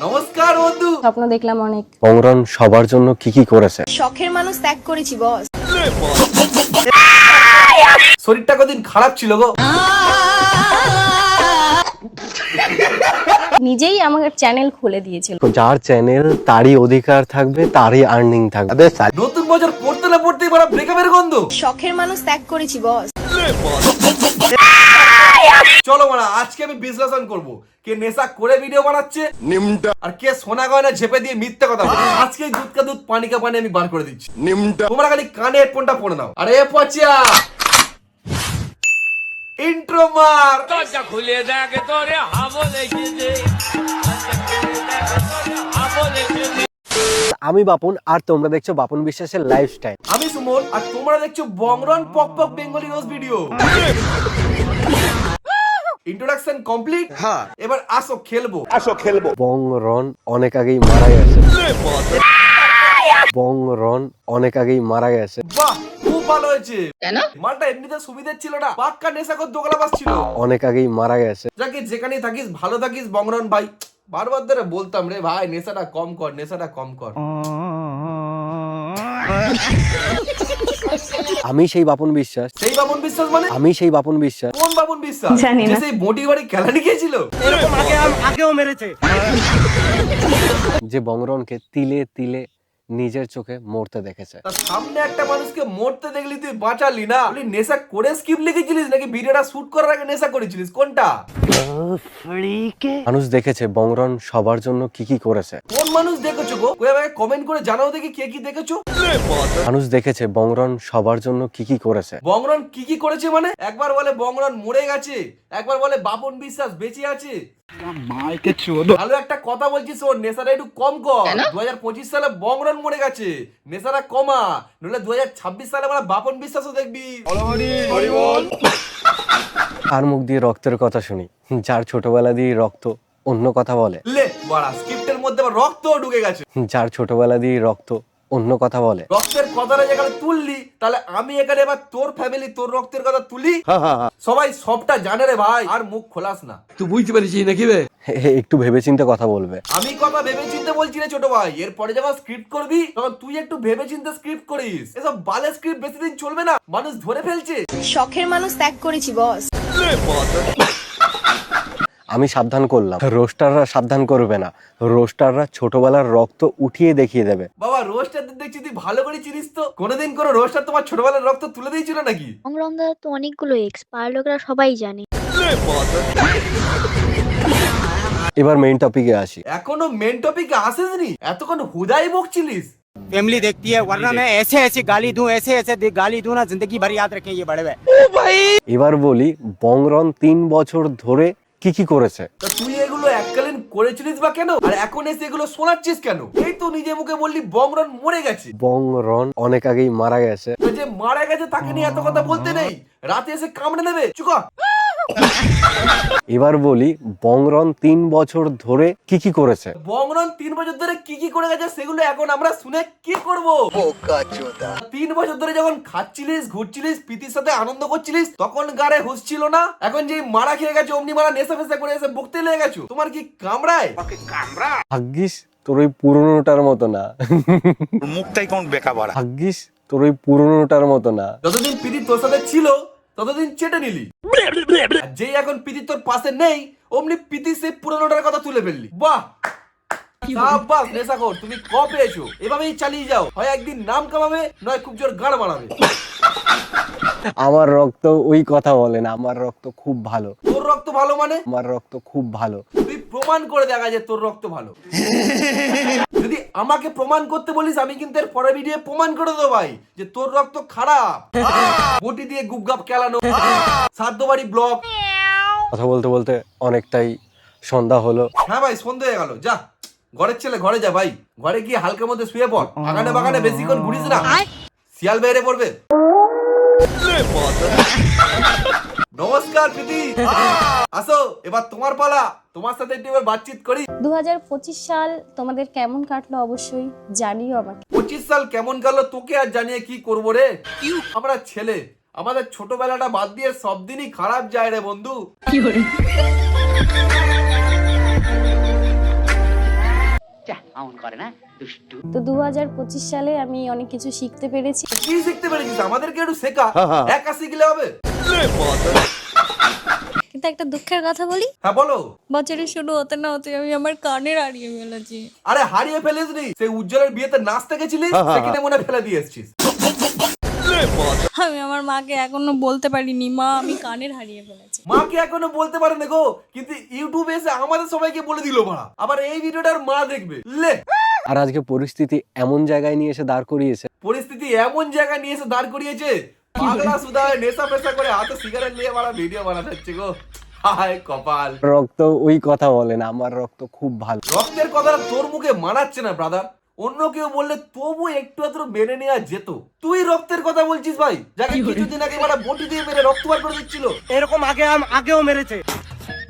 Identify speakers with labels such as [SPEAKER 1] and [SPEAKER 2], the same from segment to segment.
[SPEAKER 1] নমস্কার বন্ধু।
[SPEAKER 2] স্বপ্ন দেখলাম অনেক।
[SPEAKER 3] বংরন সবার জন্য কি কি করেছে?
[SPEAKER 2] শখের মানুষ ত্যাগ করেছি বস।
[SPEAKER 1] শরীরটা কদিন খারাপ ছিল গো।
[SPEAKER 2] নিজেই আমার চ্যানেল খুলে দিয়েছিল।
[SPEAKER 3] যার চ্যানেল তারই অধিকার থাকবে, তারই আর্নিং থাকবে।
[SPEAKER 1] নতুন বছর পড়তে না পড়তেই বড় ব্রেকআপের গন্ধ।
[SPEAKER 2] শখের মানুষ ত্যাগ করেছি বস।
[SPEAKER 1] চলো মারা, আজকে আমি বিশ্লেষণ করব কে নেশা করে ভিডিও বানাচ্ছে আর কে সোনা গয়না ঝেপে দিয়ে মিথ্যে কথা বলে। আজকে দুধ কা দুধ পানি কা পানি আমি বার করে দিচ্ছি। তোমরা খালি কানে হেডফোনটা পরে নাও। আরে পচিয়া ইন্ট্রো মার।
[SPEAKER 4] দরজা খুলে দেখ তোরে হাবলে গেছে,
[SPEAKER 3] আমি বাপন আর তোমরা দেখছো বাপন বিশ্বাসের লাইফস্টাইল।
[SPEAKER 1] আমি সুমন আর তোমরা দেখছো বংরন পক পক বেঙ্গলি রোজ ভিডিও। Introduction complete. হ্যাঁ, এবার আসো খেলবো।
[SPEAKER 3] বংরন অনেক আগেই মারা গেছে। বংরন অনেক আগেই মারা গেছে।
[SPEAKER 1] বাহ, খুব ভালো হয়েছে। কেন? মালটা এমনিতে সুবিধা ছিল না, পাক্কা নেশাকর দোগলা বাস ছিল।
[SPEAKER 3] অনেক আগেই মারা গেছে।
[SPEAKER 1] যাকে যেখানেই থাকিস ভালো থাকিস বংরন ভাই। বারবার ধরে বলতাম রে ভাই নেশাটা কম কর, নেশাটা কম কর।
[SPEAKER 3] আমি সেই বাপন বিশ্বাস।
[SPEAKER 1] সেই বাবন বিশ্বাস মানে?
[SPEAKER 3] আমি সেই বাপন বিশ্বাস।
[SPEAKER 1] কোন বাবন বিশ্বাস?
[SPEAKER 2] জানি না।
[SPEAKER 1] যে সেই মোটি বাড়ি খেলানি গিয়েছিল।
[SPEAKER 3] যে বংরনকে তিলে তিলে নিজের চোখে মরতে দেখেছে।
[SPEAKER 1] তার সামনে একটা মানুষকে মরতে দেখলি তুই বাঁচালি না। তুই নেশা করে স্ক্রিপ্ট লিখেছিলিস নাকি ভিডিওটা শুট করার আগে নেশা করেছিলিস? কোনটা?
[SPEAKER 3] মানুষ দেখেছে বংরন সবার জন্য কি কি করেছে।
[SPEAKER 1] কোন মানুষ দেখেছো গো? কই আমাকে কমেন্ট করে জানাও দেখি কে কি দেখেছো।
[SPEAKER 3] মানুষ দেখেছে বংরন সবার জন্য কি কি করেছে।
[SPEAKER 1] বংরন কি কি করেছে মানে? একবার বলে বংরন মরে গেছে, একবার বলে বাপন বিশ্বাস বেঁচে আছে। ভালো একটা কথা বলছিস, ওর নেশাটা একটু কম কর। 2025 সালে বংরন মরে গেছে, নেশাটা কমা, নইলে 2026 সালে আমরা বাপন বিশ্বাসও দেখবি।
[SPEAKER 3] আর মুখ দিয়ে রক্তের কথা শুনি, যার ছোটবেলা দিয়ে রক্ত অন্য কথা বলে।
[SPEAKER 1] লে বাড়া, স্ক্রিপ্টের মধ্যে আবার রক্ত ঢুকে গেছে।
[SPEAKER 3] যার ছোটবেলা দিয়ে রক্ত অন্য কথা বলে।
[SPEAKER 1] রক্তের কথাটা যেখানে তুললি, তাহলে আমি এখানে এবার তোর ফ্যামিলি তোর রক্তের কথা তুলি। সবাই সবটা জানে রে ভাই, আর মুখ খোলাস না। তুই বুঝতে পারছিস নাকি বে?
[SPEAKER 3] একটু ভেবেচিন্তে কথা বলবে।
[SPEAKER 1] আমি কথা ভেবে চিন্তে বলছি রে ছোট ভাই। এরপরে যখন স্ক্রিপ্ট করবি তখন তুই একটু ভেবে চিন্তে স্ক্রিপ্ট করিস। এসব বালে স্ক্রিপ্ট বেশি দিন চলবে না, মানুষ ধরে ফেলছে।
[SPEAKER 2] শখের মানুষ ত্যাগ করেছি বস।
[SPEAKER 3] আমি সাবধান করলাম, রোস্টাররা সাবধান করবে না। রোস্টাররা ছোটবেলার রক্ত উঠিয়ে দেখিয়ে দেবে।
[SPEAKER 1] বাবা রোস্টারদের দেখছি তুই ভালো করে চিনিস তো। কোনোদিন কোনো রোস্টার তোমার ছোটবেলার রক্ত তুলে দিয়েছিল নাকি?
[SPEAKER 5] বংরমদার তো অনেকগুলো এক্সপায়ার লোকরা সবাই জানে।
[SPEAKER 3] এবার মেইন টপিকে আসি।
[SPEAKER 1] এখনো মেন টপিকে আসেসনি, এতক্ষণ হুদাই বকছিলিস।
[SPEAKER 6] फैमिली देखती है, वरना मैं ऐसे ऐसे गाली दूं, ऐसे ऐसे गाली दूं ना, जिंदगी भर याद रखें ये बड़े भाई।
[SPEAKER 3] এবার বলি বংরন 3 বছর ধরে কি কি করেছে।
[SPEAKER 1] তা তুই এগুলো এককালীন করেছিলিস বা কেন? আর এখন এসে এগুলো শোনাচ্ছিস কেন? এই তো নিজে মুখে বললি বংরন মরে গেছে।
[SPEAKER 3] বংরন অনেক আগেই মারা গেছে।
[SPEAKER 1] তো যে মারা গেছে তাকে নিয়ে এত কথা বলতে নেই, রাতে এসে কামড়ে নেবে। চুকা।
[SPEAKER 3] এবার বলি বংরন 3 বছর ধরে কি কি করেছে।
[SPEAKER 1] বংরন 3 বছর ধরে কি কি করে গেছে সেগুলো এখন আমরা শুনে কি করব? 3 বছর ধরে যখন খাচ্ছিলিস, ঘুরছিলিস, প্রীতির সাথে আনন্দ করছিলিস, তখন গারে হুঁশ ছিল না। এখন যে মারা খেয়ে গেছো, অমনি মারা নেশা ফেসা করে এসে বকতে লেগে গেছো। তোমার কি কামড়ায়?
[SPEAKER 3] ভাগ্যিস তোর ওই পুরনোটার মতো না।
[SPEAKER 7] মুখটাই কোন বেকা বড়া।
[SPEAKER 3] ভাগ্যিস তোর ওই পুরনোটার মতো না।
[SPEAKER 1] যতদিন প্রীতি তোর সাথে ছিল ততদিন চেটে নিলি। আর যেই এখন প্রীতি তোর পাশে নেই, অমনি প্রীতি সেই পুরনোটার কথা তুলে ফেললি। বাহ, সাবাস নেশাখোর, তুমি ক পেয়েছো। এভাবেই চালিয়ে যাও, হয় একদিন নাম কামাবে, নয় খুব জোর গাড় মারাবে।
[SPEAKER 3] আমার রক্ত ওই কথা বলে না, আমার রক্ত খুব ভালো।
[SPEAKER 1] তোর রক্ত ভালো মানে?
[SPEAKER 3] আমার রক্ত খুব ভালো।
[SPEAKER 1] তুই প্রমাণ করে দেখা যে তোর রক্ত ভালো। যদি আমাকে প্রমাণ করতে বলিস, আমি কিন্তু এর পরের ভিডিও প্রমাণ করে দেবো ভাই যে তোর রক্ত খারাপ। বটি দিয়ে গুপগাপ খেলানো, সাধ্য বাড়ি ব্লক।
[SPEAKER 3] কথা বলতে বলতে অনেকটাই সন্ধ্যা হলো।
[SPEAKER 1] হ্যাঁ ভাই, সন্ধ্যে হয়ে গেল। যা, ঘরের ছেলে ঘরে যা ভাই। ঘরে গিয়ে হালকার মধ্যে শুয়ে পড়। আগানে বাগানে বেশিক্ষণ ঘুরিস না, শিয়াল বেড়ে পড়বে। নমস্কার প্রীতি, আসো এবার তোমার পালা। তোমার সাথে একটু এবার বাতচিত করি।
[SPEAKER 2] 2025 সাল তোমাদের কেমন কাটলো অবশ্যই জানিও আমাকে।
[SPEAKER 1] 25 সাল কেমন গেল তোকে আর জানিয়ে কি করবো রে। আমরা ছেলে, আমাদের ছোটবেলাটা বাদ দিয়ে সব দিনই খারাপ যায় রে বন্ধু।
[SPEAKER 2] তো 2025 সালে আমি অনেক কিছু শিখতে পেরেছি।
[SPEAKER 1] কি শিখতে পেরেছিস? আমাদেরকে একটু শেখা। একা শিখলে হবে?
[SPEAKER 8] কিন্তু একটা দুঃখের কথা বলি,
[SPEAKER 1] হ্যাঁ বলো।
[SPEAKER 8] বছরের শুরু হতে না হতে আমি আমার কানের হারিয়ে ফেলেছি।
[SPEAKER 1] আরে হারিয়ে ফেলিসনি, সেই উজ্জ্বলের বিয়েতে নাচতে গেছিলিস, সেখানে মনে হয় ফেলে দিয়ে এসেছিস।
[SPEAKER 8] আমি আমার মাকে এখনো বলতে পারিনি, মা আমি কানের হারিয়ে ফেলেছি।
[SPEAKER 1] মাকে এখনো বলতে পারে না গো, কিন্তু ইউটিউবে এসে আমাদের সবাইকে বলে দিল মারা। আবার এই ভিডিওটার মা দেখবে লে।
[SPEAKER 3] আর আজকে পরিস্থিতি এমন জায়গায় নিয়ে এসে দাঁড় করিয়েছে,
[SPEAKER 1] পরিস্থিতি এমন জায়গায় নিয়ে এসে দাঁড় করিয়েছে, পাগলা সুদা নেশা পেশা করে হাতে সিগারেট নিয়ে মারা ভিডিও বানাতে হচ্ছে গো। হায় কপাল।
[SPEAKER 3] রক্ত ওই কথা বলে না, আমার রক্ত খুব ভালো।
[SPEAKER 1] রক্তের কথাটা তোর মুখে মানাচ্ছে না ব্রাদার। অন্য কেউ বললে তবু একটু আধটু মেনে নেওয়া যেত। তুই রক্তের কথা বলছিস ভাই, যাকে কিছুদিন আগে মারা বটি দিয়ে মেরে রক্ত বার করে দিচ্ছিল।
[SPEAKER 6] এরকম আগেও মেরেছে।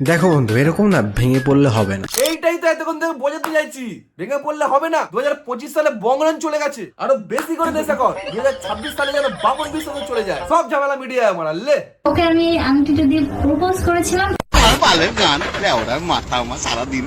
[SPEAKER 9] দেখো বন্ধু, এরকম না ভেঙে পড়লে হবে না।
[SPEAKER 1] এইটাই তো এতক্ষণ থেকে বোঝাতে চাইছি, ভেঙে পড়লে হবে না। 2025 সালে বংরন চলে গেছে, আরো বেশি করে নেশা কর। 2026 সালে যেন বাপন বিশ্বাস চলে যায়। সব ঝামেলা মিডিয়ায় মারা লে।
[SPEAKER 2] ওকে আমি আংটিটা দিয়ে প্রপোজ করেছিলাম।
[SPEAKER 7] মাথা আমার সারাদিন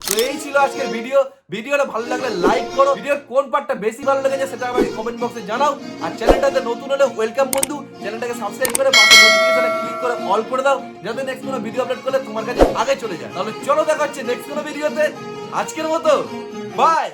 [SPEAKER 1] তো এই ছিল আজকের ভিডিও। ভিডিওটা ভালো লাগলে লাইক করো। ভিডিওর কোন পার্টটা বেশি ভালো লেগেছে সেটা আমাকে কমেন্ট বক্সে জানাও। আর চ্যানেলটাতে নতুন হলে ওয়েলকাম বন্ধু, চ্যানেলটাকে সাবস্ক্রাইব করে পাশে নোটিফিকেশনে ক্লিক করে অল করে দাও, যাতে নেক্সট কোনো ভিডিও আপলোড করলে তোমার কাছে আগে চলে যায়। তাহলে চলো দেখা হচ্ছে নেক্সট কোনো ভিডিওতে। আজকের মতো বাই।